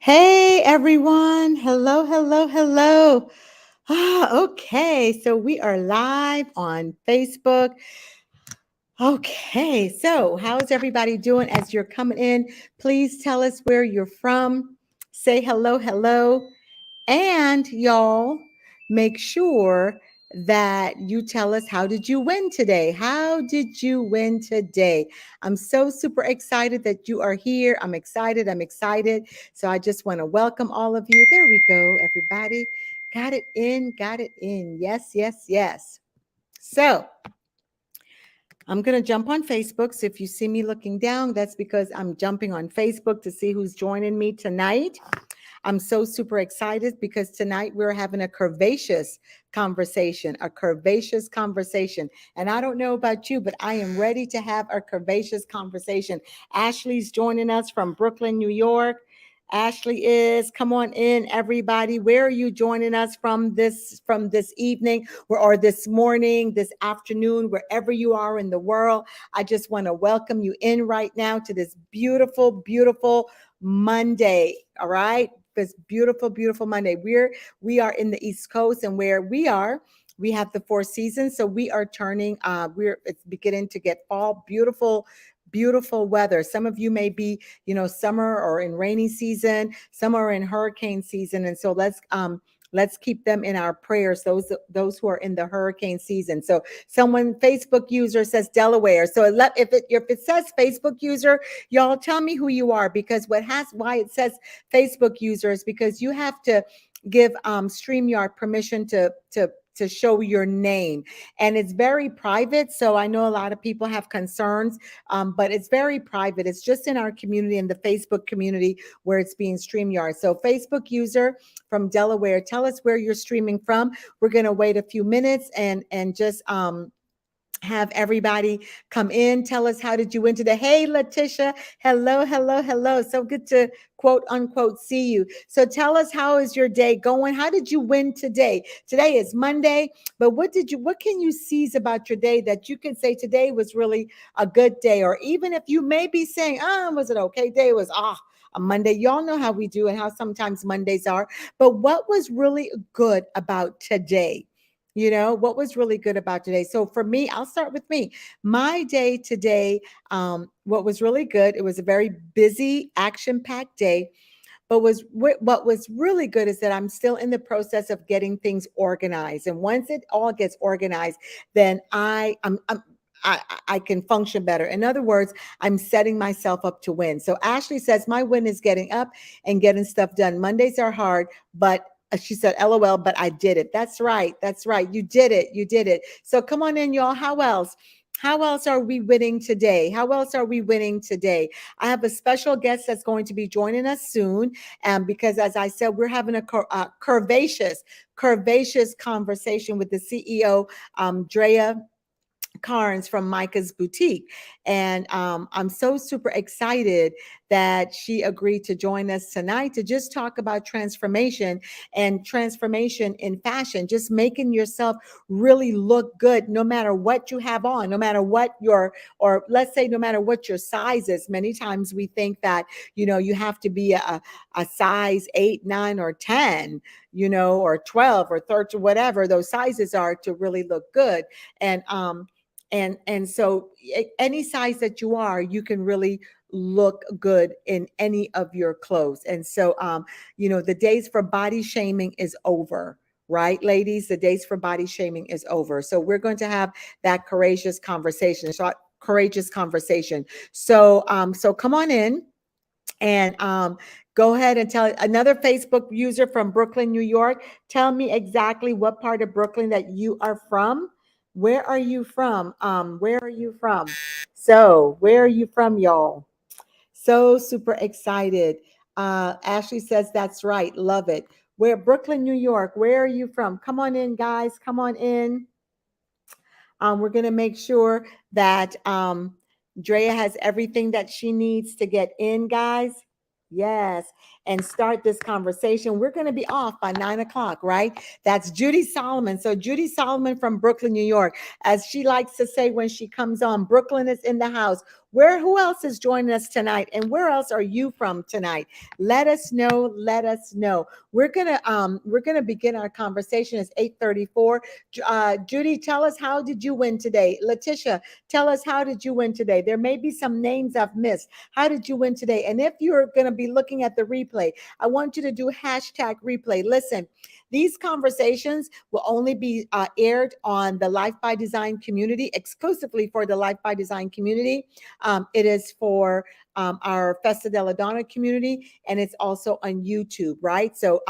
Hey everyone. Hello, hello, hello. Okay, so we are live on Facebook. Okay, so how is everybody doing as you're coming in? Please tell us where you're from. Say hello, hello. And y'all, make sure that you tell us, how did you win today? How did you win today? I'm so super excited that you are here. I'm excited. I'm excited. So I just want to welcome all of you. There we go, everybody. Got it in, got it in. Yes, yes, yes. So I'm going to jump on Facebook. So if you see me looking down, that's because I'm jumping on Facebook to see who's joining me tonight. I'm so super excited because tonight we're having a curvaceous conversation, a curvaceous conversation. And I don't know about you, but I am ready to have a curvaceous conversation. Ashley's joining us from Brooklyn, New York. Ashley is, come on in, everybody. Where are you joining us from this evening or this morning, this afternoon, wherever you are in the world? I just want to welcome you in right now to this beautiful, beautiful Monday. All right. This beautiful, beautiful Monday. We are in the East Coast, and where we are, we have the four seasons. So we are turning, it's beginning to get fall, beautiful, beautiful weather. Some of you may be, summer or in rainy season, some are in hurricane season. And so let's keep them in our prayers, those who are in the hurricane season. So someone, Facebook user, says Delaware. So if it says Facebook user, y'all tell me who you are, because why it says Facebook users, because you have to give StreamYard permission to show your name, and it's very private. So I know a lot of people have concerns, but it's very private. It's just in our community, in the Facebook community, where it's being StreamYard. So Facebook user from Delaware, tell us where you're streaming from. We're going to wait a few minutes and just have everybody come in. Tell us, how did you win today? Hey, Letitia. Hello, hello, hello. So good to quote unquote see you. So tell us, how is your day going? How did you win today? Today is Monday, but what can you seize about your day that you can say today was really a good day? Or even if you may be saying, was it okay day? It was a Monday. Y'all know how we do and how sometimes Mondays are. But what was really good about today? What was really good about today? So for me, I'll start with me. My day today, what was really good, it was a very busy, action-packed day. But what was really good is that I'm still in the process of getting things organized. And once it all gets organized, then I can function better. In other words, I'm setting myself up to win. So Ashley says, my win is getting up and getting stuff done. Mondays are hard, but she said, LOL, but I did it. That's right. That's right. You did it. You did it. So come on in, y'all. How else? How else are we winning today? How else are we winning today? I have a special guest that's going to be joining us soon. Because as I said, we're having a curvaceous conversation with the CEO, Drea Carnes from Micah's Boutique. And I'm so super excited that she agreed to join us tonight to just talk about transformation and transformation in fashion, just making yourself really look good no matter what you have on, no matter what or let's say, no matter what your size is. Many times we think that, you have to be a size 8, 9, or 10, or 12 or 13, whatever those sizes are, to really look good. And so any size that you are, you can really look good in any of your clothes. And so the days for body shaming is over. Right, ladies, the days for body shaming is over. So we're going to have that courageous conversation. So come on in and go ahead and tell another Facebook user from Brooklyn, New York. Tell me exactly what part of Brooklyn that you are from. Where are you from? Where are you from? So, where are you from, y'all? So super excited. Ashley says, that's right. Love it. Where? Brooklyn, New York. Where are you from? Come on in, guys. Come on in. We're going to make sure that Drea has everything that she needs to get in, guys. Yes. And start this conversation. We're going to be off by 9 o'clock, right? That's Judy Solomon. So Judy Solomon from Brooklyn, New York, as she likes to say when she comes on, Brooklyn is in the house. Who else is joining us tonight? And where else are you from tonight? Let us know. Let us know. We're gonna begin our conversation. It's 8:34. Judy, tell us, how did you win today? Letitia, tell us, how did you win today? There may be some names I've missed. How did you win today? And if you're gonna be looking at the replay, I want you to do hashtag replay. Listen, these conversations will only be aired on the Life by Design community, exclusively for the Life by Design community. It is for our Festa della Donna community, and it's also on YouTube, right? So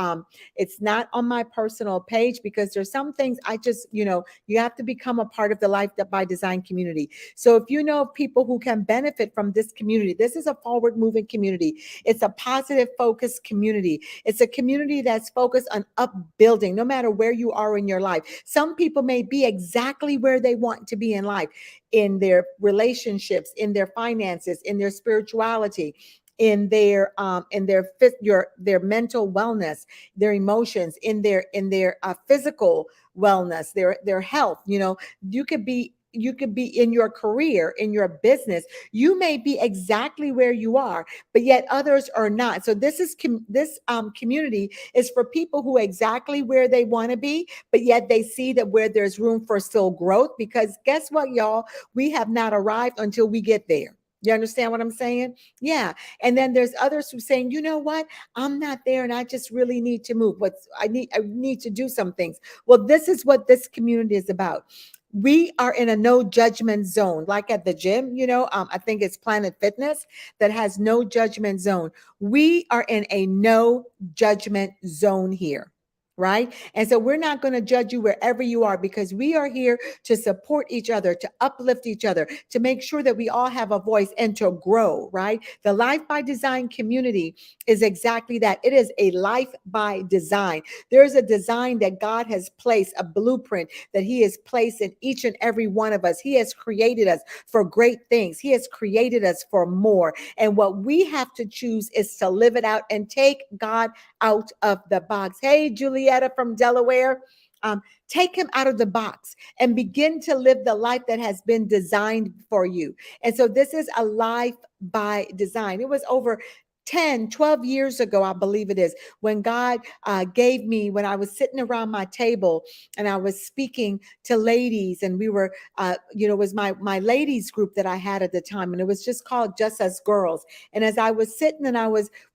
it's not on my personal page, because there's some things I just, you have to become a part of the Life by Design community. So if you know of people who can benefit from this community, this is a forward moving community. It's a positive focused community. It's a community that's focused on upbuilding, no matter where you are in your life. Some people may be exactly where they want to be in life, in their relationships, in their finances, in their spirituality, in their mental wellness, their emotions, in their physical wellness, their health. You could be in your career, in your business. You may be exactly where you are, but yet others are not. So this community is for people who are exactly where they want to be, but yet they see that where there's room for still growth. Because guess what, y'all? We have not arrived until we get there. You understand what I'm saying? Yeah. And then there's others who saying, you know what? I'm not there, and I just really need to move. I need to do some things. Well, this is what this community is about. We are in a no judgment zone, like at the gym. I think it's Planet Fitness that has no judgment zone. We are in a no judgment zone here. Right. And so we're not going to judge you wherever you are, because we are here to support each other, to uplift each other, to make sure that we all have a voice and to grow. Right. The Life by Design community is exactly that. It is a life by design. There's a design that God has placed, a blueprint that He has placed in each and every one of us. He has created us for great things. He has created us for more. And what we have to choose is to live it out and take God out of the box. Hey, Julietta from Delaware. Take him out of the box and begin to live the life that has been designed for you. And so this is a life by design. It was over 10, 12 years ago, I believe it is, when God gave me, when I was sitting around my table and I was speaking to ladies, and we were, it was my ladies group that I had at the time, and it was just called Just Us Girls. And as I was sitting and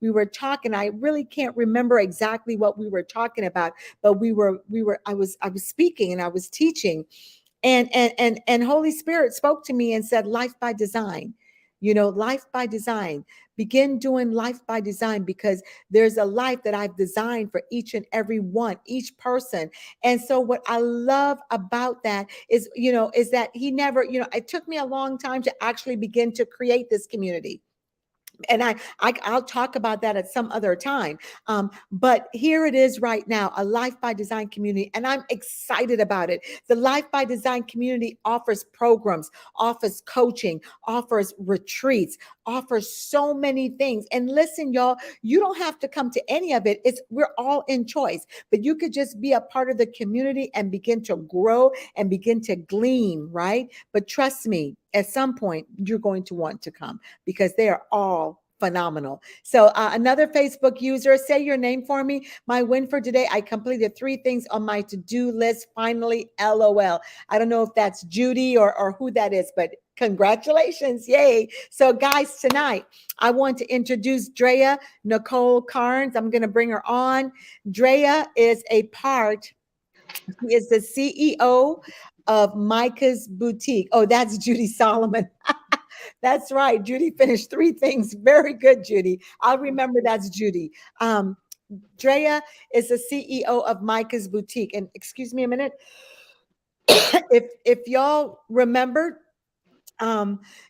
we were talking, I really can't remember exactly what we were talking about, but I was speaking and I was teaching, and Holy Spirit spoke to me and said, life by design. Life by design. Begin doing life by design, because there's a life that I've designed for each and every one, each person. And so what I love about that is that He never, it took me a long time to actually begin to create this community. And I'll talk about that at some other time. But here it is right now, a Life by Design community, and I'm excited about it. The Life by Design community offers programs, offers coaching, offers retreats, offers so many things. And listen, y'all, you don't have to come to any of it. We're all in choice, but you could just be a part of the community and begin to grow and begin to glean, right? But trust me, at some point you're going to want to come, because they are all phenomenal. So another Facebook user, say your name for me. My win for today: I completed 3 things on my to-do list. Finally, LOL. I don't know if that's Judy or who that is, but congratulations. Yay. So guys, tonight I want to introduce Nicole Carnes. I'm going to bring her on. Drea is she is the CEO of Micas Boutique. Oh, that's Judy Solomon. That's right. Judy finished 3 things. Very good, Judy. I'll remember that's Judy. Drea is the CEO of Micah's Boutique. And excuse me a minute. If y'all remember,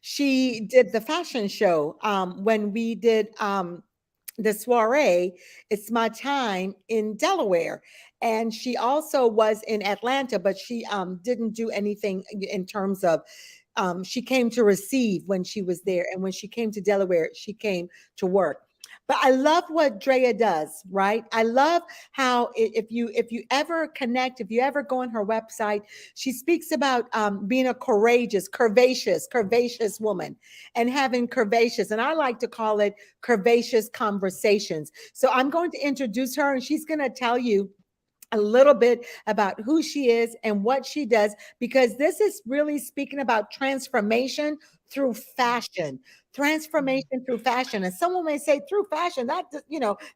she did the fashion show when we did the soiree, It's My Time, in Delaware. And she also was in Atlanta, but she didn't do anything in terms of she came to receive when she was there. And when she came to Delaware, she came to work. But I love what Drea does, right? I love how if you ever connect, if you ever go on her website, she speaks about being a curvaceous woman, and having curvaceous, and I like to call it curvaceous conversations. So I'm going to introduce her, and she's going to tell you a little bit about who she is and what she does, because this is really speaking about transformation through fashion. Transformation through fashion. And someone may say, through fashion, that,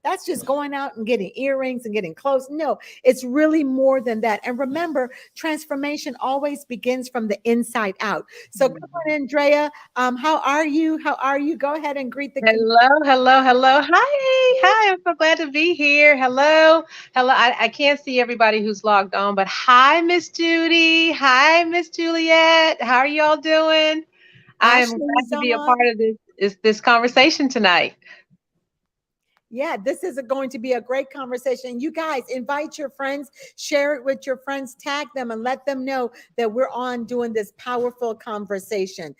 that's just going out and getting earrings and getting clothes. No, it's really more than that. And remember, transformation always begins from the inside out. So come on in, Drea. How are you? How are you? Go ahead and greet the community. Hello, hello, hello. Hi. I'm so glad to be here. Hello. I can't see everybody who's logged on, but hi, Miss Judy. Hi, Miss Juliet. How are y'all doing? I am glad Ashley's to be a on. part of this conversation tonight. Yeah, this is going to be a great conversation. You guys invite your friends, share it with your friends, tag them, and let them know that we're on doing this powerful conversation.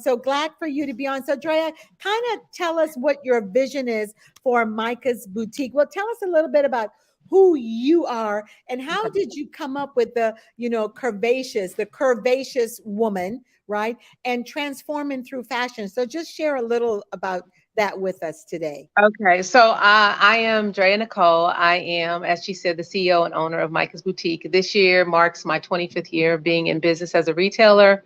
So glad for you to be on. So, Drea, kind of tell us what your vision is for Micah's Boutique. Well, tell us a little bit about who you are and how did you come up with the curvaceous woman, right? And transforming through fashion. So just share a little about that with us today. Okay, so I am Drea Nicole. I am, as she said, the CEO and owner of Micah's Boutique. This year marks my 25th year of being in business as a retailer,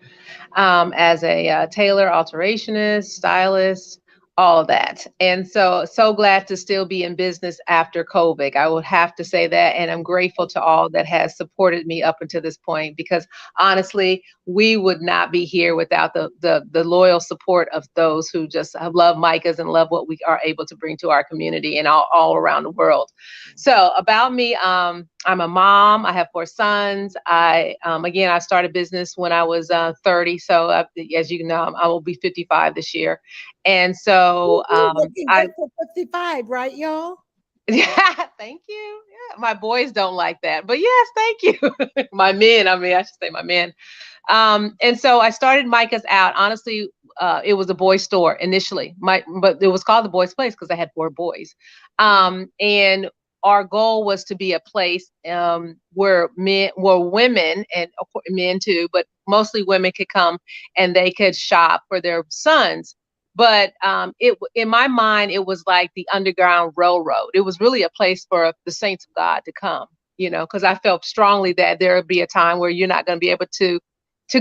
as a tailor, alterationist, stylist, all of that. And so glad to still be in business after COVID. I would have to say that. And I'm grateful to all that has supported me up until this point, because honestly, we would not be here without the loyal support of those who just love Micah's and love what we are able to bring to our community and all around the world. So about me, I'm a mom. I have 4 sons. I started business when I was 30. So as you know, I will be 55 this year. And so Woo-hoo, looking I good for 55, right, y'all? yeah, thank you. Yeah, my boys don't like that, but yes, thank you. My men, I should say my men. And so I started Micah's out. Honestly, it was a boys' store initially. But it was called the Boys' Place because I had 4 boys. And our goal was to be a place where women, and of course, men too, but mostly women could come and they could shop for their sons. But in my mind, it was like the Underground Railroad. It was really a place for the saints of God to come, because I felt strongly that there would be a time where you're not going to be able to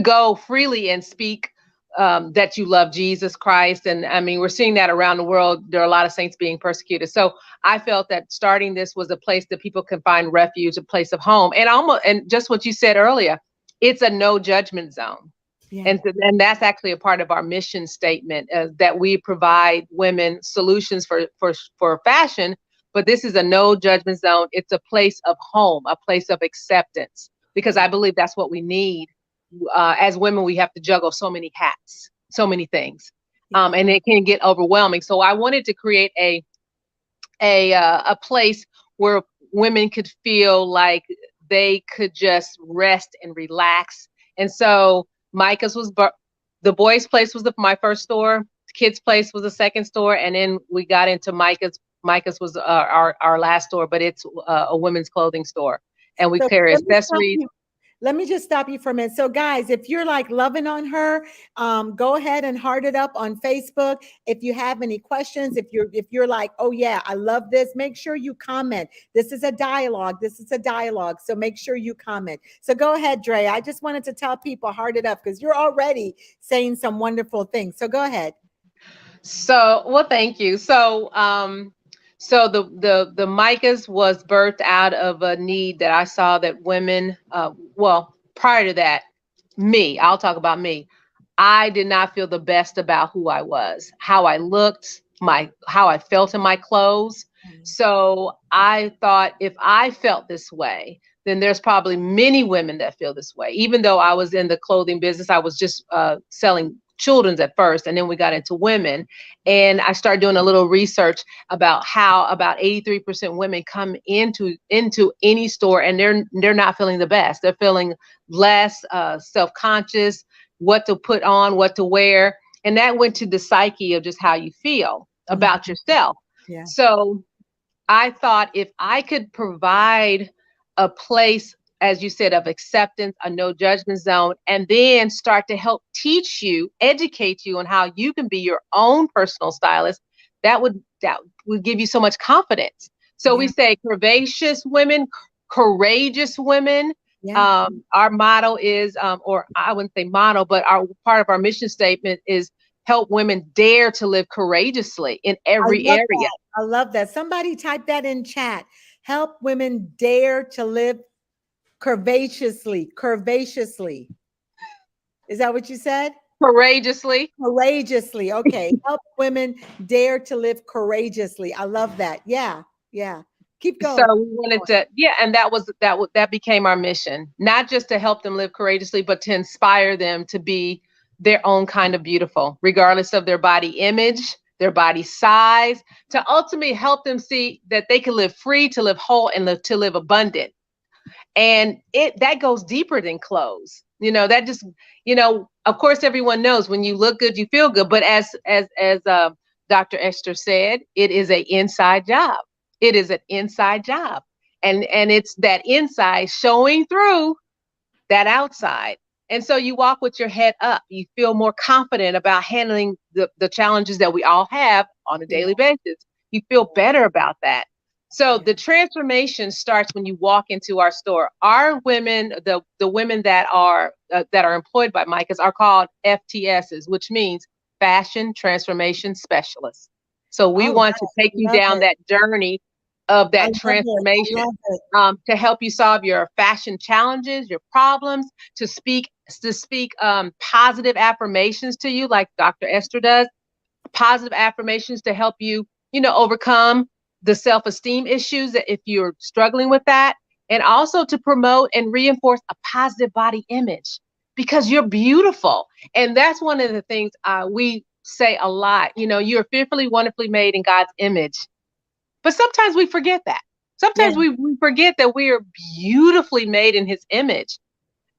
go freely and speak that you love Jesus Christ. And I mean, we're seeing that around the world. There are a lot of saints being persecuted. So I felt that starting this was a place that people can find refuge, a place of home. And just what you said earlier, it's a no judgment zone. Yeah. And that's actually a part of our mission statement, that we provide women solutions for fashion. But this is a no judgment zone. It's a place of home, a place of acceptance, because I believe that's what we need. As women, we have to juggle so many hats, so many things, Yeah. and it can get overwhelming. So I wanted to create a place where women could feel like they could just rest and relax. And so Micah's the boys' place was my first store. The kids' place was the second store, and then we got into Micah's. Micah's was our last store, but it's a women's clothing store, and we So carry let me stop accessories. you. Let me just stop you for a minute. So, guys, if you're like loving on her, go ahead and heart it up on Facebook. If you have any questions, if you're like, oh yeah, I love this, make sure you comment. This is a dialogue. This is a dialogue. So make sure you comment. So go ahead, Dre. I just wanted to tell people heart it up because you're already saying some wonderful things. So go ahead. So, well, thank you. So the Micah's was birthed out of a need that I saw that women, well, prior to that, I'll talk about me. I did not feel the best about who I was, how I looked, how I felt in my clothes. So I thought if I felt this way, then there's probably many women that feel this way. Even though I was in the clothing business, I was just selling children's at first, and then we got into women. And I started doing a little research about how about 83% women come into any store and they're not feeling the best. They're feeling less self-conscious, what to put on, what to wear. And that went to the psyche of just how you feel about yourself. Yeah. So I thought if I could provide a place, as you said, of acceptance, a no judgment zone, and then start to help teach you, educate you on how you can be your own personal stylist, that would give you so much confidence. So we Yeah. say curvaceous women, courageous women. Yeah. Our motto is, or I wouldn't say motto, but our part of our mission statement is help women dare to live courageously in I every love area. that. I love that. Somebody type that in chat. Help women dare to live curvaceously. Curvaceously. Is that what you said? Courageously. Courageously. Okay. Help women dare to live courageously. I love that. Yeah. Yeah. Keep So going. we wanted to, yeah, and that became our mission, not just to help them live courageously, but to inspire them to be their own kind of beautiful, regardless of their body image, their body size, to ultimately help them see that they can live free, to live whole, and live to live abundant. And it that goes deeper than clothes. That just, of course, everyone knows when you look good, you feel good. But as Dr. Esther said, it is an inside job. It is an inside job. And it's that inside showing through that outside. And so you walk with your head up. You feel more confident about handling the challenges that we all have on a Yeah. daily basis. You feel better about that. So Yeah. the transformation starts when you walk into our store. Our women, the women that are employed by Micah's, are called FTSs, which means Fashion Transformation Specialists. So we Oh, want to take I you love down it. that journey of I that love it. I transformation, love it. to help you solve your fashion challenges, your problems, to speak positive affirmations to you, like Dr. Esther does, positive affirmations to help you, overcome the self-esteem issues that if you're struggling with that, and also to promote and reinforce a positive body image because you're beautiful. And that's one of the things we say a lot. You're fearfully, wonderfully made in God's image. But sometimes we forget that. Yeah. Sometimes we forget that we are beautifully made in his image.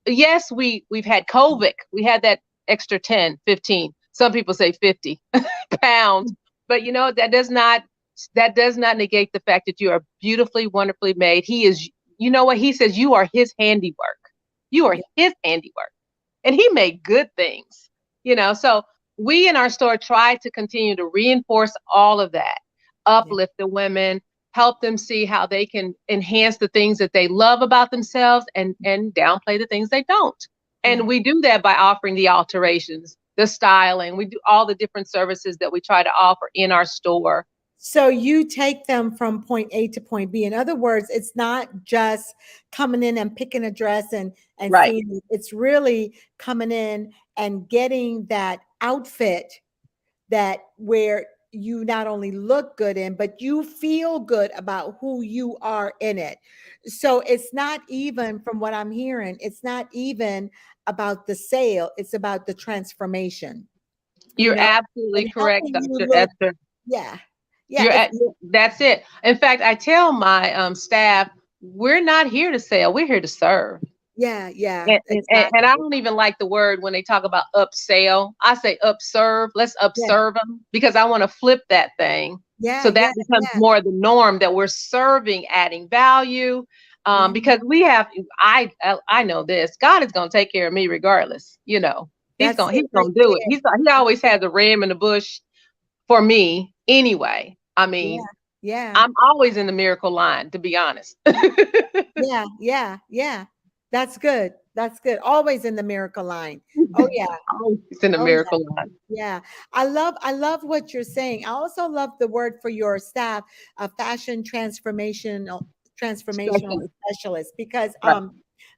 Yes, we've had COVID. We had that extra 10, 15. Some people say 50 pounds. But that does not negate the fact that you are beautifully, wonderfully made. He is, you know what? He says you are his handiwork. You are Yeah. his handiwork. And he made good things. So we in our store try to continue to reinforce all of that, Yeah. uplift the women, help them see how they can enhance the things that they love about themselves, and downplay the things they don't. Yeah. And we do that by offering the alterations, the styling. We do all the different services that we try to offer in our store. So you take them from point A to point B. In other words, it's not just coming in and picking a dress and Right. seeing it. It's really coming in and getting that outfit that where you not only look good in, but you feel good about who you are in it. So it's not even, from what I'm hearing, it's not even about the sale, it's about the transformation, you You're know, absolutely and correct, helping you Dr. look. Esther. Yeah. Yeah. It's That's it. In fact, I tell my staff, we're not here to sell, we're here to serve. yeah, yeah, And I exactly. don't even like the word when they talk about upsell. I say upserve. Let's Yeah, upserve them because I want to flip that thing. yeah, So yeah, that becomes yeah, more the norm that we're serving, adding value. yeah. Because I know this. God is going to take care of me regardless. That's it He's right going to do it. there. He That's always it. has a ram in the bush for me anyway. I Yeah, mean, yeah, I'm always in the miracle line, to be honest. yeah, yeah, yeah. That's good. That's good. Always in the miracle line. Oh yeah. Always in the Oh yeah. miracle line. Yeah, I love what you're saying. I also love the word for your staff, a fashion transformational Especially. specialist, because Right.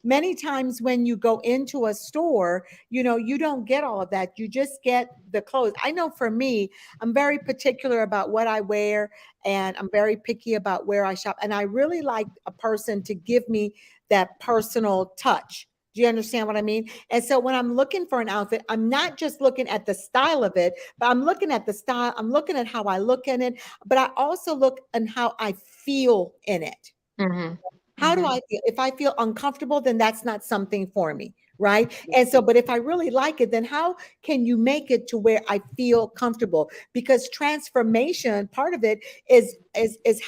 many times when you go into a store, you don't get all of that. You just get the clothes. I know for me, I'm very particular about what I wear, and I'm very picky about where I shop, and I really like a person to give me that personal touch. Do you understand what I mean? And so when I'm looking for an outfit, I'm not just looking at the style of it, but I'm looking at the style. I'm looking at how I look in it, but I also look and how I feel in it. Hmm. How do Hmm. I feel? If I feel uncomfortable, then that's not something for me. right? And so, but if I really like it, then how can you make it to where I feel comfortable? Because transformation, part of it is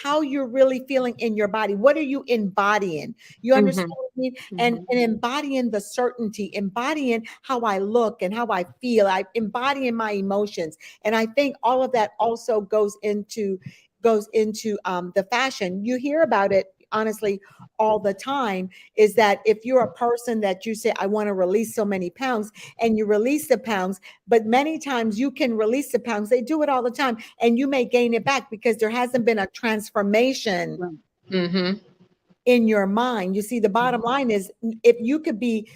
how you're really feeling in your body. What are you embodying? You understand Mm-hmm. what I mean? And Mm-hmm. embodying the certainty, embodying how I look and how I feel, I embodying my emotions. And I think all of that also goes into the fashion. You hear about it honestly all the time, is that if you're a person that you say, I want to release so many pounds, and you release the pounds, but many times you can release the pounds, they do it all the time, and you may gain it back because there hasn't been a transformation Mm-hmm. in your mind. You see, the bottom line is, if you could be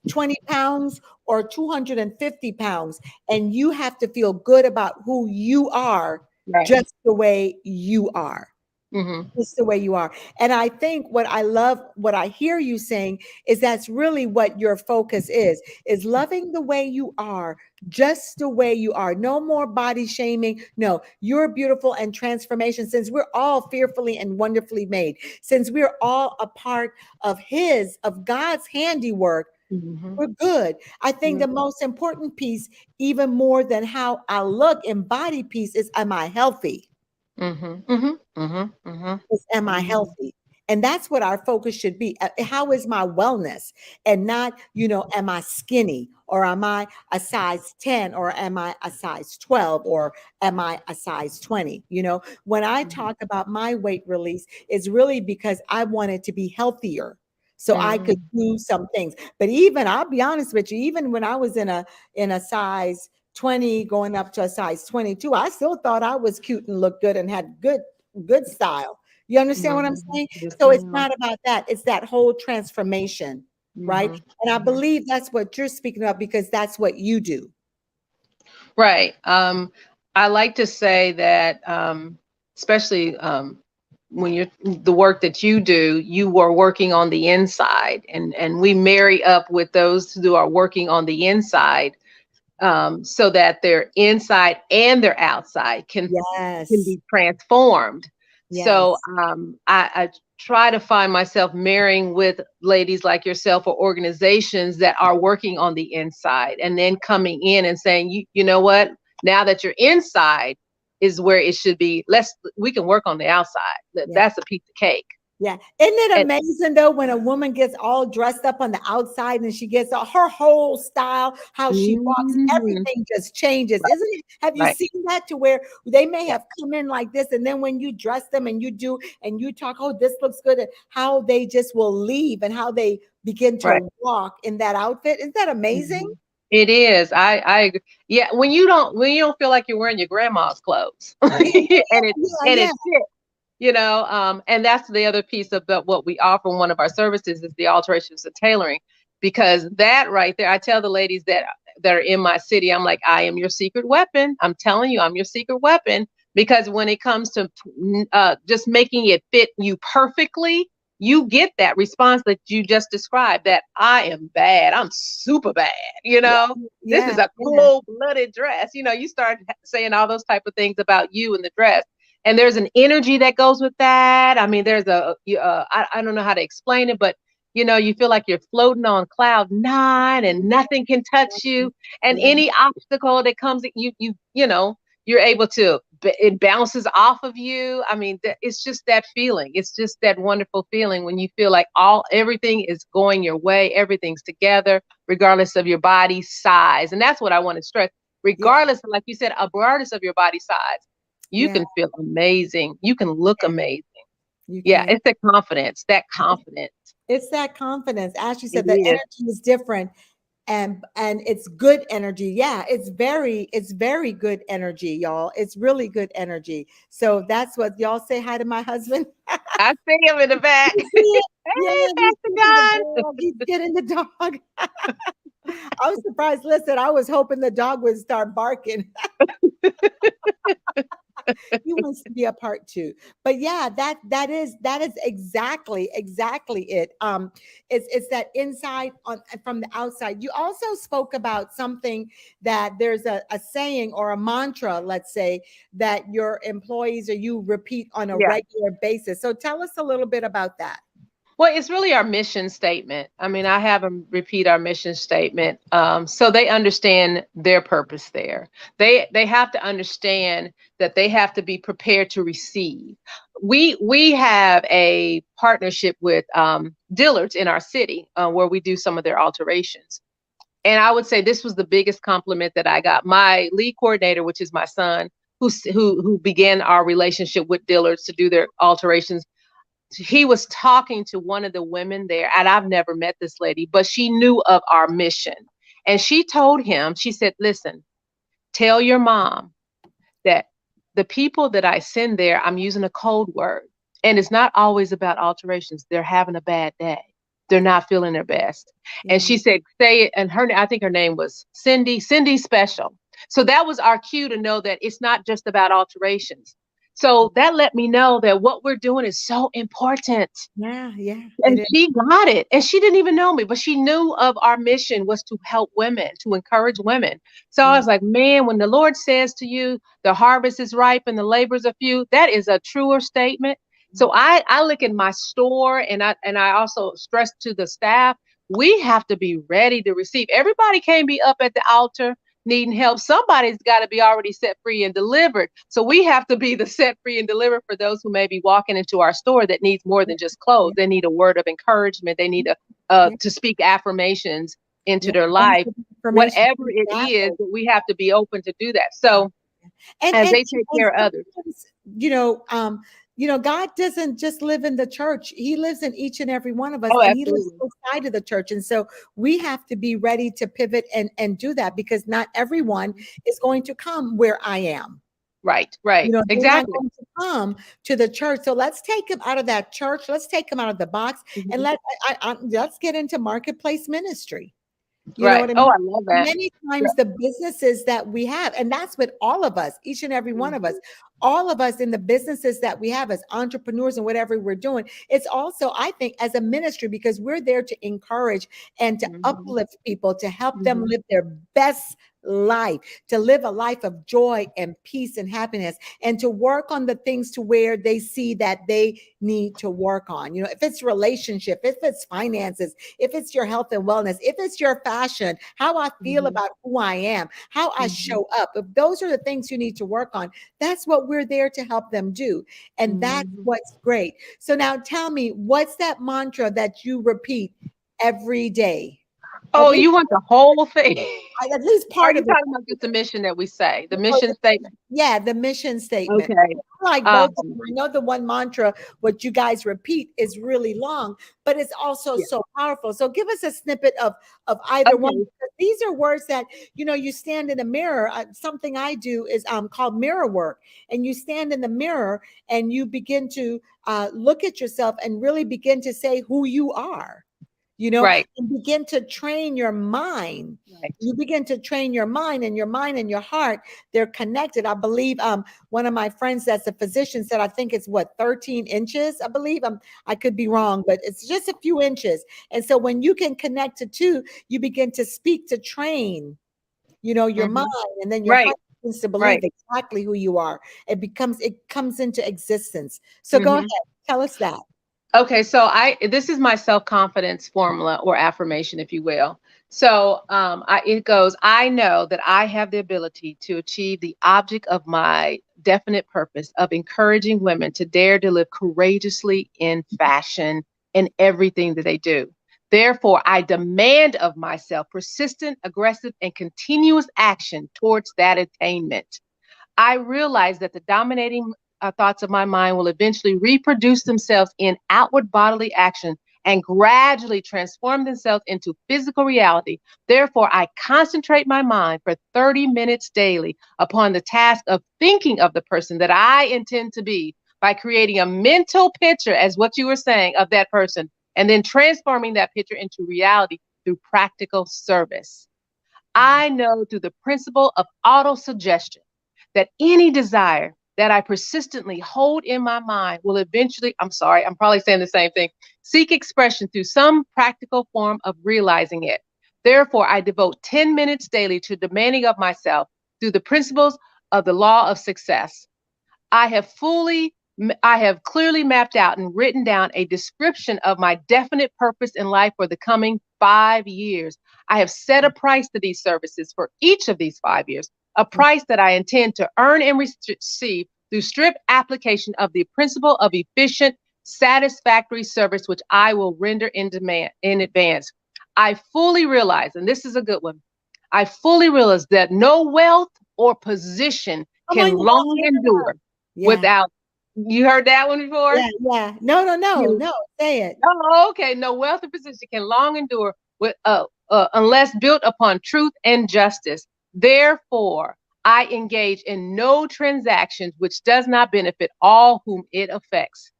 20 pounds or 250 pounds, and you have to feel good about who you are, Right. just the way you are. Mm-hmm. Just the way you are. And I think what I love, what I hear you saying, is that's really what your focus is loving the way you are, just the way you are. No more body shaming. No, you're beautiful, and transformation, since we're all fearfully and wonderfully made, since we're all a part of God's handiwork, Mm-hmm. we're good. I think the most important piece, even more than how I look in body piece, is, am I healthy? Mm-hmm. Mm-hmm. Mm-hmm. Is, am I Mm-hmm. healthy? And that's what our focus should be. How is my wellness? And not, am I skinny, or am I a size 10, or am I a size 12, or am I a size 20? When I talk about my weight release, it's really because I wanted to be healthier so I could Mm-hmm. do some things. But even, I'll be honest with you, even when I was in a size 20 going up to a size 22, I still thought I was cute and looked good and had good style. You understand what I'm Mm-hmm. saying? Yes, So it's ma'am. not about that. It's that whole transformation, right? Mm-hmm. And I Mm-hmm. believe that's what you're speaking about, because that's what you do. Right. I like to say that, especially when you're the work that you do, you are working on the inside, and we marry up with those who are working on the inside, so that their inside and their outside can Yes. be transformed. So Yes. I try to find myself marrying with ladies like yourself, or organizations that are working on the inside, and then coming in and saying, you know what, now that you're inside is where it should be, we can work on the outside. Yeah. That's a piece of cake. Yeah. Isn't it And amazing though, when a woman gets all dressed up on the outside, and she gets her whole style, how she walks, Mhm. everything just changes, Right, isn't it? Have you right, seen that, to where they may yeah, have come in like this, and then when you dress them and you do and you talk, oh, this looks good, and how they just will leave, and how they begin right. to walk in that outfit. Isn't that amazing? Mhm. It is. I agree. Yeah, when you don't feel like you're wearing your grandma's clothes, and Yeah, it yeah, and yeah. it fits, and that's the other piece of what we offer. One of our services is the alterations of tailoring, because that right there, I tell the ladies that are in my city, I'm like, I am your secret weapon. I'm telling you, I'm your secret weapon, because when it comes to just making it fit you perfectly, you get that response that you just described, that I am bad, I'm super bad, this Yeah, is a yeah, cold-blooded dress. You start saying all those type of things about you in the dress, and there's an energy that goes with that. I mean, there's I don't know how to explain it, but you feel like you're floating on cloud nine, and nothing can touch you, and yeah, any obstacle that comes, you're able to, it bounces off of you. I mean, it's just that feeling. It's just that wonderful feeling when you feel like everything is going your way, everything's together, regardless of your body size. And that's what I want to stress. yeah, Regardless, like you said, regardless of your body size, you yeah, can feel amazing. You can look yeah. amazing. You Yeah, can. it's that confidence. That confidence. It's that confidence. Ashley It said the is. energy is different, and it's good energy. Yeah, it's very good energy, y'all. It's really good energy. So that's what y'all say hi to my husband. I see him in the back. You see it? Yeah, Hey, he's Pastor getting the John. dog. He's getting the dog. I was surprised. Listen, I was hoping the dog would start barking. He wants to be a part two. But yeah, that is exactly it. It's that inside on from the outside. You also spoke about something, that there's a saying or a mantra, let's say, that your employees or you repeat on a Yeah. regular basis. So tell us a little bit about that. Well, it's really our mission statement. I mean, I have them repeat our mission statement, so they understand their purpose there. They have to understand that they have to be prepared to receive. We have a partnership with Dillard's in our city, where we do some of their alterations. And I would say this was the biggest compliment that I got. My lead coordinator, which is my son, who began our relationship with Dillard's to do their alterations, he was talking to one of the women there, and I've never met this lady, but she knew of our mission. And she told him, she said, listen, tell your mom that the people that I send there, I'm using a code word. And it's not always about alterations. They're having a bad day. They're not feeling their best. And Mhm. she said, say it. And I think her name was Cindy Special. So that was our cue to know that it's not just about alterations. So that let me know that what we're doing is so important. Yeah, yeah, it And is. she got it. And she didn't even know me, but she knew of our mission was to help women, to encourage women. So I Yeah. was like, man, when the Lord says to you, the harvest is ripe and the labors are few, that is a truer statement. So I look at my store, and I also stress to the staff, we have to be ready to receive. Everybody can't be up at the altar needing help. Somebody's got to be already set free and delivered. So we have to be the set free and delivered for those who may be walking into our store that needs more than just clothes. Yeah, They need a word of encouragement. They need yeah, to speak affirmations into yeah. their And life. for the information, Whatever it is, exactly. we have to be open to do that. So as And they take and care of others. sometimes, God doesn't just live in the church. He lives in each and every one of us, Oh, and he lives absolutely. outside of the church. And so we have to be ready to pivot and do that, because not everyone is going to come where I am. Right, right. They're not Exactly. going to come to the church. So let's take them out of that church. Let's take them out of the box, and Mhm. let's get into marketplace ministry. You know Right. what I Oh, mean? I love that. Many Yeah. times the businesses that we have, and that's with all of us, each and every one of us, Mhm. all of us in the businesses that we have as entrepreneurs and whatever we're doing, it's also, I think, as a ministry, because we're there to encourage and to Mhm. uplift people, to help them Mhm. live their best life, to live a life of joy and peace and happiness, and to work on the things to where they see that they need to work on. If it's relationship, if it's finances, if it's your health and wellness, if it's your fashion, how I feel Mhm. about who I am, how I Mhm. show up, if those are the things you need to work on, that's what we're there to help them do. And that's Mhm. what's great. So now tell me, what's that mantra that you repeat every day? At Oh, least, you want the whole thing? at least Are part you of it. talking about just the mission that we say, the Oh, mission statement? yeah, the mission statement. Okay. I like both of Um, them. I know the one mantra, what you guys repeat, is really long, but it's also yeah. so powerful. So give us a snippet of either one. Okay. Because these are words that you stand in a mirror. Something I do is called mirror work, and you stand in the mirror and you begin to look at yourself and really begin to say who you are. Right. And begin to train your mind. Right. You begin to train your mind, and your mind and your heart, they're connected. I believe one of my friends that's a physician said, I think it's what, 13 inches, I believe. I could be wrong, but it's just a few inches. And so when you can connect to two, you begin to speak to train, your mind, Mhm. and then your Right. heart begins to believe Right. exactly who you are. It comes into existence. So go ahead, Mhm. tell us that. Okay, so this is my self-confidence formula or affirmation, if you will. So it goes, I know that I have the ability to achieve the object of my definite purpose of encouraging women to dare to live courageously in fashion in everything that they do. Therefore, I demand of myself persistent, aggressive, and continuous action towards that attainment. I realize that the dominating thoughts of my mind will eventually reproduce themselves in outward bodily action and gradually transform themselves into physical reality. Therefore, I concentrate my mind for 30 minutes daily upon the task of thinking of the person that I intend to be by creating a mental picture, as what you were saying, of that person, and then transforming that picture into reality through practical service. I know through the principle of autosuggestion that any desire that I persistently hold in my mind will eventually, I'm sorry, I'm probably saying the same thing, seek expression through some practical form of realizing it. Therefore, I devote 10 minutes daily to demanding of myself through the principles of the law of success. I have fully I have clearly mapped out and written down a description of my definite purpose in life for the coming 5 years. I have set a price to these services for each of these 5 years, a price that I intend to earn and receive through strict application of the principle of efficient, satisfactory service, which I will render in advance. I fully realize, and this is a good one, I fully realize that no wealth or position Come can on, y'all. long Say it out. endure Yeah. without. You heard that one before? Yeah. Yeah. No, no, no, You, no. Say it. oh, okay. No wealth or position can long endure unless built upon truth and justice. Therefore, I engage in no transactions which does not benefit all whom it affects.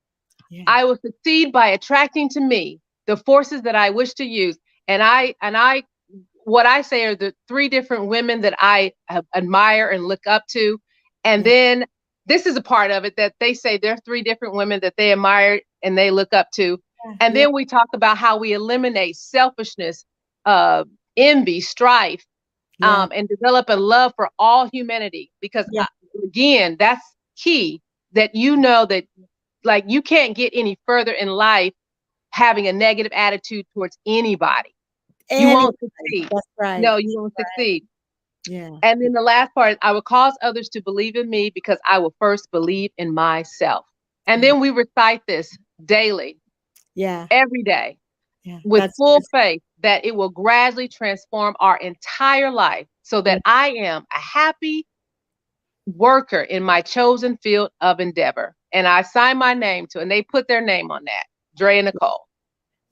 Yeah. I will succeed by attracting to me the forces that I wish to use. What I say are the three different women that I admire and look up to. And Yeah. then this is a part of it that they say there are three different women that they admire and they look up to. And Yeah. then we talk about how we eliminate selfishness, uh, envy, strife, Yeah. and develop a love for all humanity. Because Yeah. again, that's key, that you know that like you can't get any further in life having a negative attitude towards anybody. You Anybody. won't succeed. That's right. No, you won't succeed. Yeah. And then the last part, I will cause others to believe in me because I will first believe in myself. And Yeah. then we recite this daily, Yeah. every day, Yeah. with That's full good. faith that it will gradually transform our entire life so Yeah. that I am a happy worker in my chosen field of endeavor. And I sign my name to it, and they put their name on that, Drea Nicole.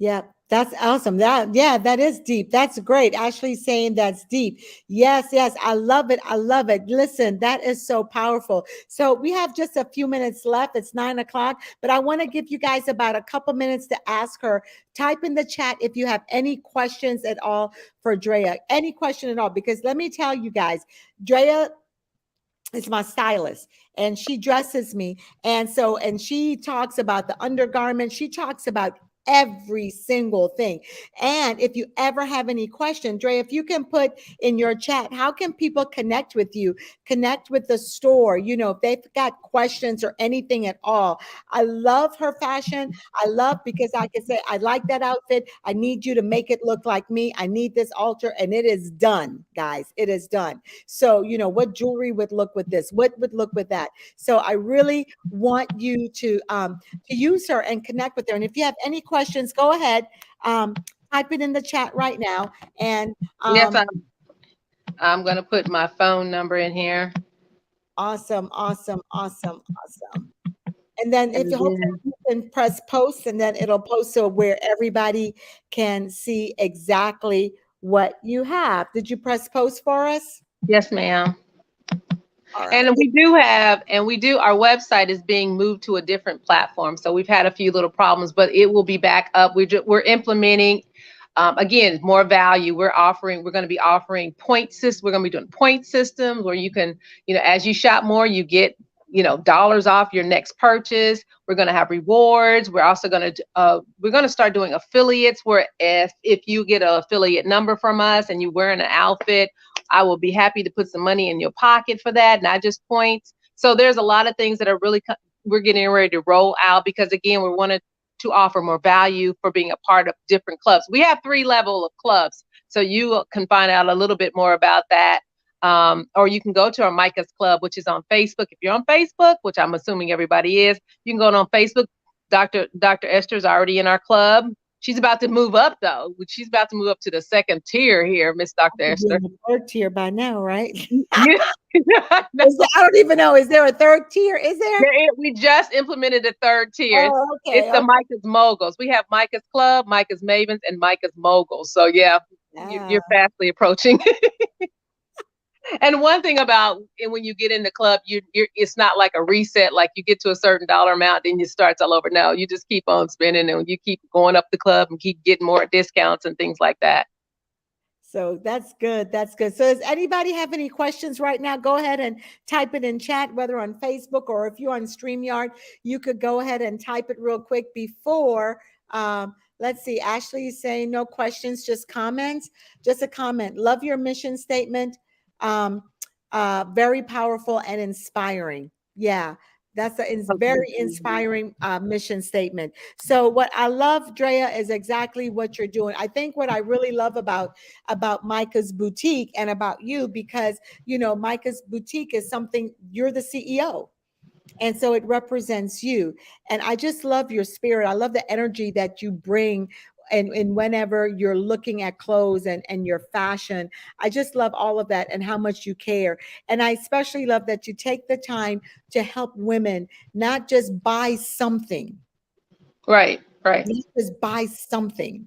Yeah, that's awesome. Yeah, that is deep. That's great. Ashley saying that's deep. Yes, yes, I love it. I love it. Listen, that is so powerful. So we have just a few minutes left. It's 9 o'clock, but I want to give you guys about a couple minutes to ask her. Type in the chat if you have any questions at all for Drea, any question at all, because let me tell you guys, Drea is my stylist and she dresses me. And she talks about the undergarment. She talks about every single thing. And if you ever have any questions, Dre, if you can put in your chat, how can people connect with you, connect with the store, if they've got questions or anything at all. I love her fashion. I love because I can say, I like that outfit. I need you to make it look like me. I need this altar. And it is done, guys. It is done. So, what jewelry would look with this? What would look with that? So I really want you to use her and connect with her. And if you have any questions, go ahead, type it in the chat right now. And Yes, I'm going to put my phone number in here. awesome, awesome, awesome, awesome. And then if And you hopefully then, you can press post, and then it'll post so where everybody can see exactly what you have. Did you press post for us? yes, ma'am. All right. And our website is being moved to a different platform. So we've had a few little problems, but it will be back up. We're implementing, again, more value. We're going to be offering point systems. We're going to be doing point systems where you can, as you shop more, you get, dollars off your next purchase. We're going to have rewards. We're going to start doing affiliates where if you get an affiliate number from us and you're wearing an outfit, I will be happy to put some money in your pocket for that, not just points. So there's a lot of things that are we're getting ready to roll out because again, we wanted to offer more value for being a part of different clubs. We have 3 levels of clubs, so you can find out a little bit more about that. Or you can go to our Micas Club, which is on Facebook. If you're on Facebook, which I'm assuming everybody is, you can go on Facebook. Dr. Esther's already in our club. She's about to move up, though. She's about to move up to the 2nd tier here, Miss Dr. Esther. The 3rd tier by now, right? Yeah. No. I don't even know. Is there a 3rd tier? Is there? We just implemented the 3rd tier. Oh, It's okay. the Micas Moguls. We have Micas Club, Micas Mavens, and Micas Moguls. So yeah, you're fastly approaching. And one thing about when you get in the club, it's not like a reset, like you get to a certain dollar amount, then you start all over. No, you just keep on spending and you keep going up the club and keep getting more discounts and things like that. So that's good. That's good. So does anybody have any questions right now? Go ahead and type it in chat, whether on Facebook or if you're on StreamYard, you could go ahead and type it real quick before. Let's see. Ashley is saying no questions, just comments. Just a comment. Love your mission statement. Very powerful and inspiring. Yeah. That's a Okay. very inspiring mission statement. So what I love, Drea, is exactly what you're doing. I think what I really love about Micah's boutique and about you, because Micah's boutique is something you're the CEO. And so it represents you. And I just love your spirit. I love the energy that you bring. And whenever you're looking at clothes and your fashion, I just love all of that and how much you care. And I especially love that you take the time to help women not just buy something, Right, right. not just buy something,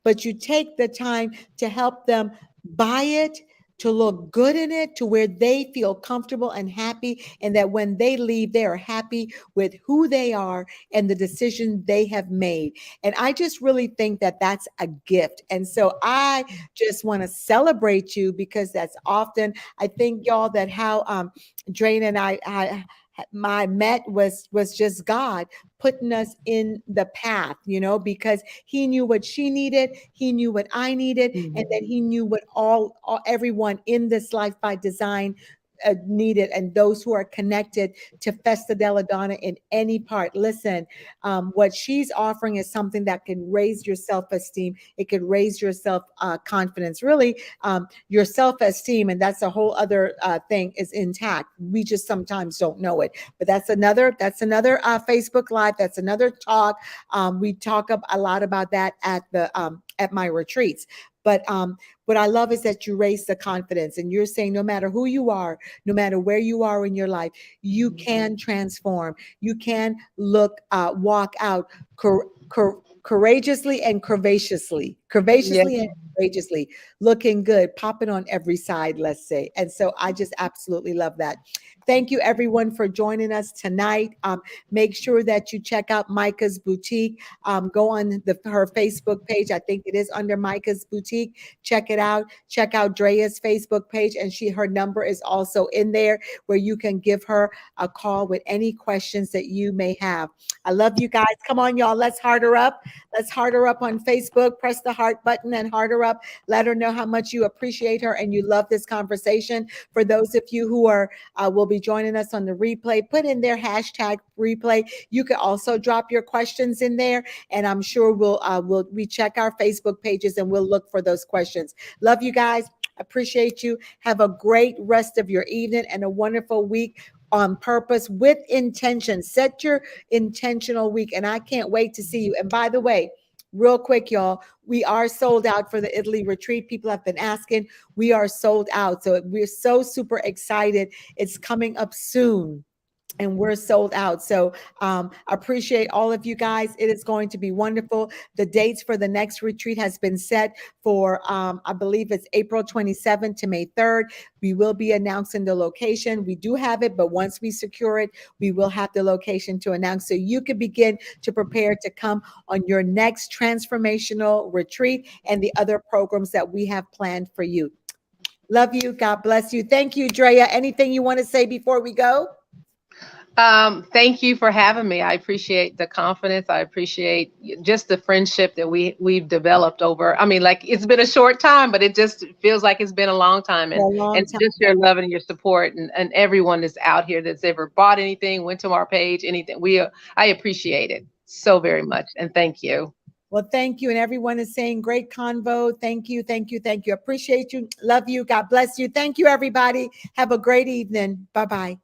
but you take the time to help them buy it, to look good in it, to where they feel comfortable and happy, and that when they leave, they are happy with who they are and the decision they have made. And I just really think that that's a gift. And so I just want to celebrate you, because that's often, I think, y'all, that how Drain and I my met was just God putting us in the path, because he knew what she needed, he knew what I needed, and Mhm. then he knew what all everyone in this Life by Design needed, and those who are connected to Festa Della Donna in any part. Listen, what she's offering is something that can raise your self-esteem. It could raise your self-confidence, really, your self-esteem, and that's a whole other thing, is intact. We just sometimes don't know it. But that's another Facebook Live. That's another talk. We talk a lot about that at my retreats. But what I love is that you raise the confidence, and you're saying no matter who you are, no matter where you are in your life, you can transform. You can walk out courageously and Yeah. courageously and courageously, looking good, popping on every side, let's say. And so I just absolutely love that. Thank you, everyone, for joining us tonight. Make sure that you check out Micah's Boutique. Go on her Facebook page. I think it is under Micah's Boutique. Check it out. Check out Drea's Facebook page, and her number is also in there, where you can give her a call with any questions that you may have. I love you guys. Come on, y'all. Let's heart her up. Let's heart her up on Facebook. Press the heart button and heart her up. Let her know how much you appreciate her and you love this conversation. For those of you who will be joining us on the replay, put in their hashtag replay. You can also drop your questions in there, and I'm sure we check our Facebook pages and we'll look for those questions. Love you guys. Appreciate you. Have a great rest of your evening and a wonderful week on purpose with intention. Set your intentional week, and I can't wait to see you. And by the way, real quick, y'all, we are sold out for the Italy retreat. People have been asking. We are sold out. So we're so super excited. It's coming up soon, and we're sold out. So appreciate all of you guys. It is going to be wonderful. The dates for the next retreat has been set for, I believe it's April 27th to May 3rd. We will be announcing the location. We do have it, but once we secure it, we will have the location to announce. So you can begin to prepare to come on your next transformational retreat and the other programs that we have planned for you. Love you. God bless you. Thank you, Drea. Anything you want to say before we go? Thank you for having me. I appreciate the confidence. I appreciate just the friendship that we've developed over. I mean, like, it's been a short time, but it just feels like it's been a long time. For a And long time. just your love and your support, and everyone that's out here that's ever bought anything, went to our page, anything. I appreciate it so very much, and thank you. Well, thank you. And everyone is saying great convo. Thank you. Thank you. Thank you. Appreciate you. Love you. God bless you. Thank you, everybody. Have a great evening. Bye bye.